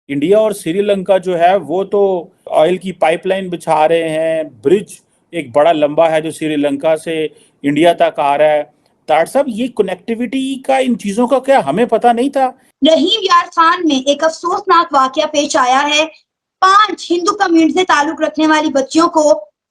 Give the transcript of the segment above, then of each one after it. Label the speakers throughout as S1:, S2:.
S1: India और श्रीलंका जो है वो तो ऑयल की पाइपलाइन बिछा रहे हैं, ब्रिज एक बड़ा लंबा है जो श्रीलंका से इंडिया तक आ रहा है। तार साहब, ये कनेक्टिविटी का, इन चीजों का क्या हमें पता नहीं था?
S2: रहीम यार खान में एक अफसोसनाक वाकया पेश आया है। 5 हिंदू कम्युनिटी से ताल्लुक रखने वाली बच्चियों को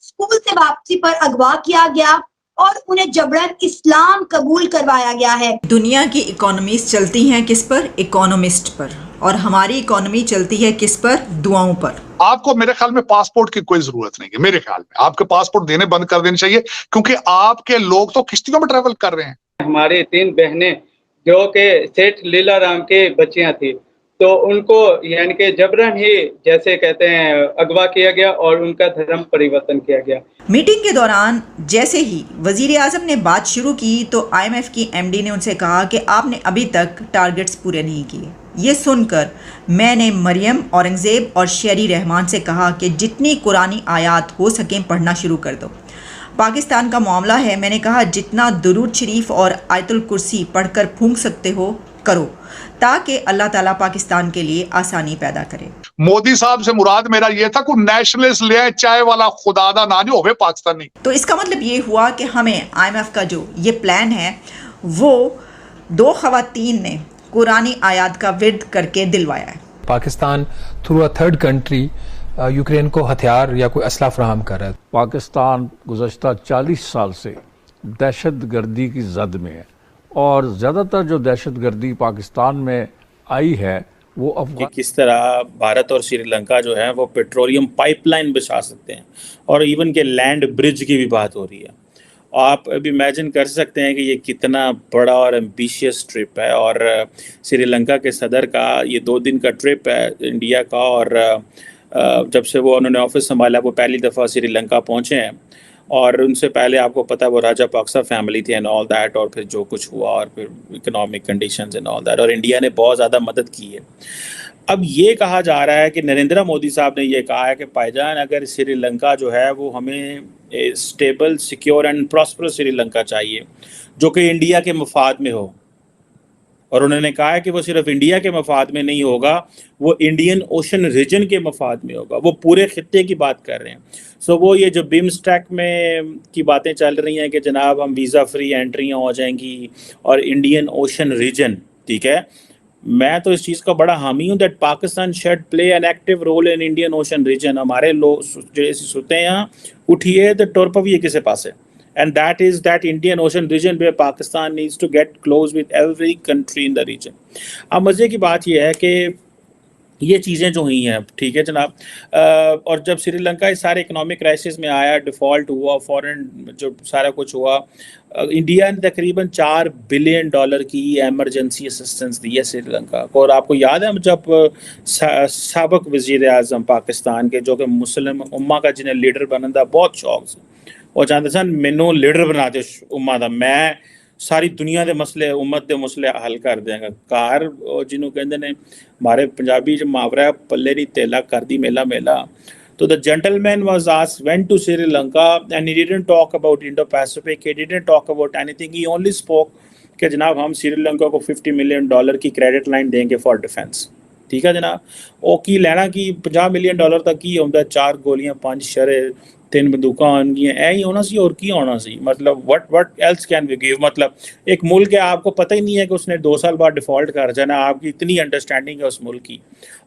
S2: स्कूल से वापसी पर अगवा किया गया और उन्हें जबरन इस्लाम कबूल करवाया गया है।
S3: दुनिया की इकोनॉमीज चलती हैं किस पर? इकोनॉमिस्ट पर। और हमारी इकोनॉमी चलती है किस पर? दुआओं पर।
S4: आपको मेरे ख्याल में पासपोर्ट की कोई जरूरत नहीं है। मेरे ख्याल में आपके पासपोर्ट देने बंद कर देने चाहिए, क्योंकि आपके लोग तो किश्तियों में ट्रेवल कर रहे हैं।
S5: हमारी 3 बहनें जो के सेठ लीला राम के बच्चियां थी, तो उनको यानी कि जबरन ही जैसे कहते हैं अगवा किया गया और उनका धर्म परिवर्तन किया गया।
S3: मीटिंग के दौरान जैसे ही वजीर आजम ने बात शुरू की तो IMF की MD ने उनसे कहा कि आपने अभी तक टारगेट्स पूरे नहीं किए। ये सुनकर मैंने मरियम औरंगज़ेब और शेरी रहमान से कहा कि जितनी कुरानी आयात हो सकें पढ़ना शुरू कर दो। पाकिस्तान का मामला है, मैंने कहा जितना दुरूद शरीफ और आयतुल कुर्सी पढ़कर फूंक सकते हो करो, ताकि अल्लाह ताला पाकिस्तान के लिए आसानी पैदा करे।
S4: मोदी साहब से मुराद मेरा ये था कि नेशनलिस्ट ले आए, चाय वाला खुदादा ना जो होवे पाकिस्तानी।
S3: तो इसका मतलब ये हुआ कि हमें IMF का जो ये प्लान है वो 2 ख़वातीन ने कुरानी आयात का विर्द करके दिलवाया है।
S6: Pakistan through a third country Ukraine को हथियार या कोई असला फराहम कर रहा है।
S7: पाकिस्तान गुज़श्ता 40 साल से दहशत गर्दी की जद में है और ज़्यादातर जो दहशत गर्दी पाकिस्तान में आई है वो
S1: कि किस तरह भारत और श्रीलंका जो है वो पेट्रोलियम पाइपलाइन बिछा सकते हैं, और इवन के लैंड ब्रिज की भी बात हो रही है। आप अभी इमेजिन कर सकते हैं कि ये कितना बड़ा और एम्बिशियस ट्रिप है। और श्रीलंका के सदर का ये 2 दिन का ट्रिप है इंडिया का, और जब से वो उन्होंने ऑफिस संभाला वो पहली दफ़ा श्रीलंका पहुँचे हैं। और उनसे पहले आपको पता है वो राजापक्सा फैमिली थी एंड ऑल दैट, और फिर जो कुछ हुआ और फिर economic conditions and all that, और इंडिया ने बहुत ज़्यादा मदद की है। अब ये कहा जा रहा है कि नरेंद्र मोदी साहब ने ये कहा है कि भाईजान अगर श्रीलंका जो है वो हमें stable, secure and prosperous Sri Lanka चाहिए जो कि इंडिया के मफाद में हो। और उन्होंने कहा है कि वो सिर्फ इंडिया के मफाद में नहीं होगा, वो इंडियन ओशन रीजन के मफाद में होगा। वो पूरे खित्ते की बात कर रहे हैं। सो वो ये जो बिम्स्टेक में की बातें चल रही हैं कि जनाब हम वीज़ा फ्री एंट्रियाँ हो जाएंगी और इंडियन ओशन रीजन, ठीक है, मैं तो इस चीज़ का बड़ा हामी हूँ that Pakistan should play an active role in Indian Ocean region. हमारे लोग जो सोते हैं यहाँ उठिए तो टोर पविए किसे पास है, and that is that Indian Ocean region where Pakistan needs to get close with every country in the region। अब मज़े की बात यह है कि ये चीज़ें जो हुई हैं, ठीक है जनाब, और जब श्रीलंका इस सारे इकोनॉमिक क्राइसिस में आया, डिफ़ॉल्ट हुआ, फॉरेन जो सारा कुछ हुआ, इंडिया ने तकरीबन $4 बिलियन की एमरजेंसी असिस्टेंस दी है श्रीलंका को। और आपको याद है जब साबिक़ वज़ीर आज़म पाकिस्तान के जो कि मुस्लिम उम्मा का जिन्हें लीडर बनने का बहुत शौक से, वो चाहते सन मैनू लीडर बना दे उम्मा का, मैं सारी दुनिया के मसले उम्मत के मसले हल कर देंगे। कार जिन्हों कहते हैं हमारे पंजाबी च मुहावरा पल्ले नहीं तेला कर दी मेला मेला। तो the gentleman was asked went to Sri Lanka and he didn't talk about Indo Pacific, he didn't talk about anything, he only spoke कि जनाब हम श्रीलंका को $50 मिलियन की क्रेडिट लाइन देंगे फॉर डिफेंस। ठीक है जनाब, वो की लेना कि $50 मिलियन तक की होंगे, 4 गोलियां 5 शरे 3 बंदूक होंगियां, ऐ ही होना सी और की होना सी। मतलब what else can we give. मतलब एक मुल्क है, आपको पता ही नहीं है कि उसने 2 साल बाद डिफॉल्ट कर जाना, आपकी इतनी अंडरस्टैंडिंग है उस मुल्क की,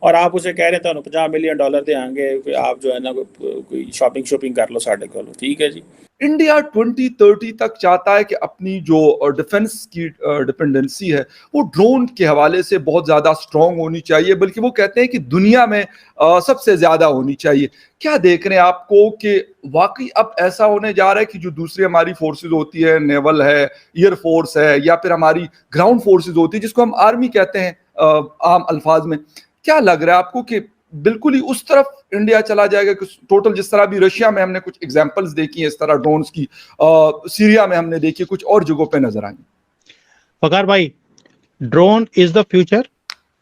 S1: और आप उसे कह रहे हैं $50 मिलियन देंगे, आप जो है ना कोई शॉपिंग कर लो साढ़े को। ठीक है जी।
S8: इंडिया 2030 तक चाहता है कि अपनी जो डिफेंस की डिपेंडेंसी है वो ड्रोन के हवाले से बहुत ज़्यादा स्ट्रॉन्ग होनी चाहिए, बल्कि वो कहते हैं कि दुनिया में सबसे ज़्यादा होनी चाहिए। क्या देख रहे हैं आपको कि वाकई अब ऐसा होने जा रहा है कि जो दूसरी हमारी फोर्सेज होती है, नेवल है, एयर फोर्स है, या फिर हमारी ग्राउंड फोर्सेज होती है जिसको हम आर्मी कहते हैं आम अल्फाज में, क्या लग रहा है आपको कि बिल्कुल ही उस तरफ इंडिया चला जाएगा कि टोटल, जिस तरह भी रशिया में हमने कुछ एग्जांपल्स देखी हैं इस तरह ड्रोन्स की, सीरिया में हमने देखी, कुछ और जगहों पे नजर आई?
S9: फकार भाई, ड्रोन इज द फ्यूचर,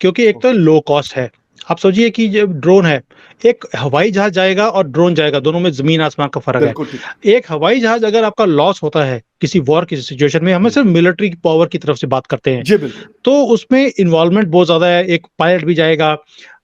S9: क्योंकि एक तो लो कॉस्ट है। आप सोचिए कि जब ड्रोन है, एक हवाई जहाज जाएगा और ड्रोन जाएगा, दोनों में जमीन आसमान का फर्क है। एक हवाई जहाज अगर आपका लॉस होता है किसी वॉर की सिचुएशन में, हम सिर्फ मिलिट्री पावर की तरफ से बात करते हैं, तो उसमें इन्वॉल्वमेंट बहुत ज्यादा है। एक पायलट भी जाएगा,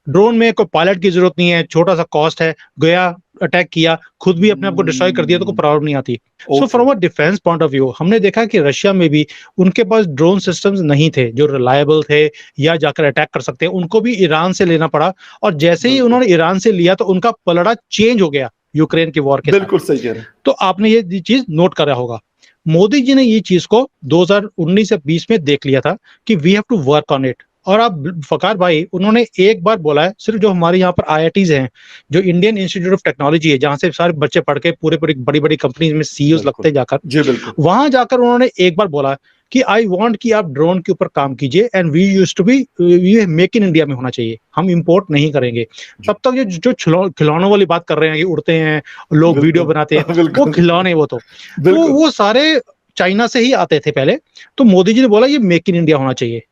S9: ड्रोन में कोई पायलट की जरूरत नहीं है, छोटा सा कॉस्ट है, गया अटैक किया, खुद भी अपने आप को डिस्ट्रॉय कर दिया तो कोई प्रॉब्लम नहीं आती। So from a defence point of view हमने देखा कि रशिया में भी उनके पास ड्रोन सिस्टम्स नहीं थे जो रिलायबल थे या जाकर अटैक कर सकते हैं, उनको भी ईरान से लेना पड़ा, और जैसे ही उन्होंने ईरान से लिया तो उनका पलड़ा चेंज हो गया यूक्रेन की वॉर के
S8: बिल्कुल सही कह रहे हैं।
S9: तो आपने ये चीज नोट करा होगा। मोदी जी ने ये चीज को 2019 या 20 में देख लिया था कि we have to work on it, और आप फकार भाई उन्होंने एक बार बोला है, सिर्फ जो हमारे यहाँ पर IITs हैं, जो इंडियन इंस्टीट्यूट ऑफ टेक्नोलॉजी है, जहाँ से सारे बच्चे पढ़ के पूरे बड़ी बड़ी कंपनीज में CEOs लगते हैं जाकर,
S8: जी बिल्कुल,
S9: वहां जाकर उन्होंने एक बार बोला कि आई वांट कि आप ड्रोन के ऊपर काम कीजिए, and we used to be ये मेक इन इंडिया में होना चाहिए, हम इंपोर्ट नहीं करेंगे। तब तक जो खिलौनों वाली बात कर रहे हैं कि उड़ते हैं लोग, वीडियो बनाते हैं, वो खिलौने, वो तो वो सारे चाइना से ही आते थे पहले। तो मोदी जी ने बोला ये मेक इन इंडिया होना चाहिए,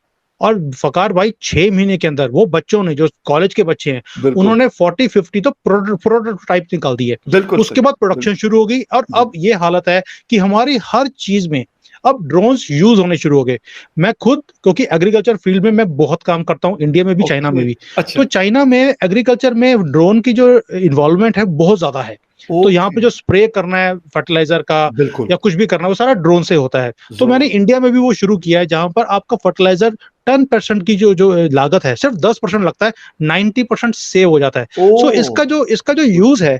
S9: और फकार भाई 6 महीने के अंदर वो बच्चों ने, जो कॉलेज के बच्चे हैं, उन्होंने 40-50 तो प्रोटोटाइप निकाल दिए। उसके बाद प्रोडक्शन शुरू हो गई, और अब ये हालत है कि हमारी हर चीज में अब ड्रोन्स यूज होने शुरू हो गए। मैं खुद, क्योंकि एग्रीकल्चर फील्ड में मैं बहुत काम करता हूँ, इंडिया में भी, चाइना में भी, तो चाइना में एग्रीकल्चर में ड्रोन की जो इन्वॉल्वमेंट है बहुत ज्यादा है। तो यहाँ पे जो स्प्रे करना है फर्टिलाइजर का या कुछ भी करना है, वो सारा ड्रोन से होता है। तो मैंने इंडिया में भी वो शुरू किया है, जहां पर आपका फर्टिलाइजर 10% की जो लागत है, सिर्फ 10% लगता है, 90% सेव हो जाता है। सो इसका जो यूज है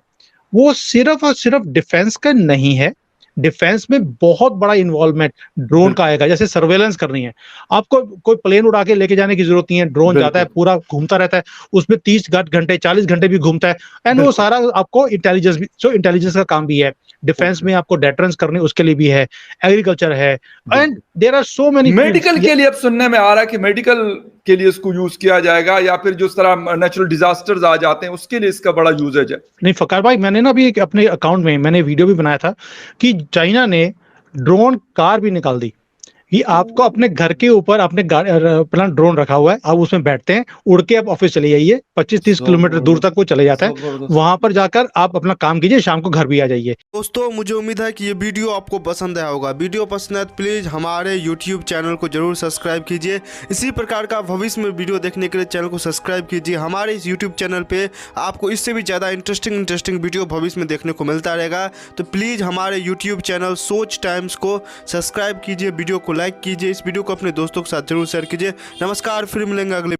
S9: वो सिर्फ और सिर्फ डिफेंस का नहीं है, डिफेंस में बहुत बड़ा इन्वॉल्वमेंट ड्रोन का आएगा। जैसे सर्वेलेंस करनी है, आपको कोई प्लेन उड़ा के लेके जाने की जरूरत नहीं है, ड्रोन जाता है, पूरा घूमता रहता है, उसमें 30 घंटे 40 घंटे भी घूमता है, एंड वो सारा आपको इंटेलिजेंस का काम भी है। डिफेंस में आपको डेटरेंस करनी, उसके लिए भी है, एग्रीकल्चर है, and there are so many.
S8: Medical के लिए अब सुनने में आ रहा है कि मेडिकल के लिए इसको यूज किया जाएगा, या फिर जो तरह नेचुरल डिजास्टर्स आ जाते हैं उसके लिए इसका बड़ा यूजेज है।
S9: नहीं फकार भाई, मैंने ना अभी अपने अकाउंट में मैंने वीडियो भी बनाया था कि चाइना ने ड्रोन कार भी निकाल दी, कि आपको अपने घर के ऊपर अपने अपना ड्रोन रखा हुआ है, आप उसमें बैठते हैं, उड़ के आप ऑफिस चले जाइए, 25-30 किलोमीटर दूर तक वो चले जाता है, वहां पर जाकर आप अपना काम कीजिए, शाम को घर भी आ जाइए।
S10: दोस्तों मुझे उम्मीद है कि ये वीडियो आपको पसंद आया होगा। वीडियो पसंद है तो प्लीज हमारे YouTube चैनल को जरूर सब्सक्राइब कीजिए। इसी प्रकार का भविष्य में वीडियो देखने के लिए चैनल को सब्सक्राइब कीजिए। हमारे इस YouTube चैनल पे आपको इससे भी ज़्यादा इंटरेस्टिंग वीडियो भविष्य में देखने को मिलता रहेगा। तो प्लीज़ हमारे YouTube चैनल सोच टाइम्स को सब्सक्राइब कीजिए, वीडियो को लाइक कीजिए, इस वीडियो को अपने दोस्तों के साथ जरूर शेयर कीजिए। नमस्कार, फिर मिलेंगे अगले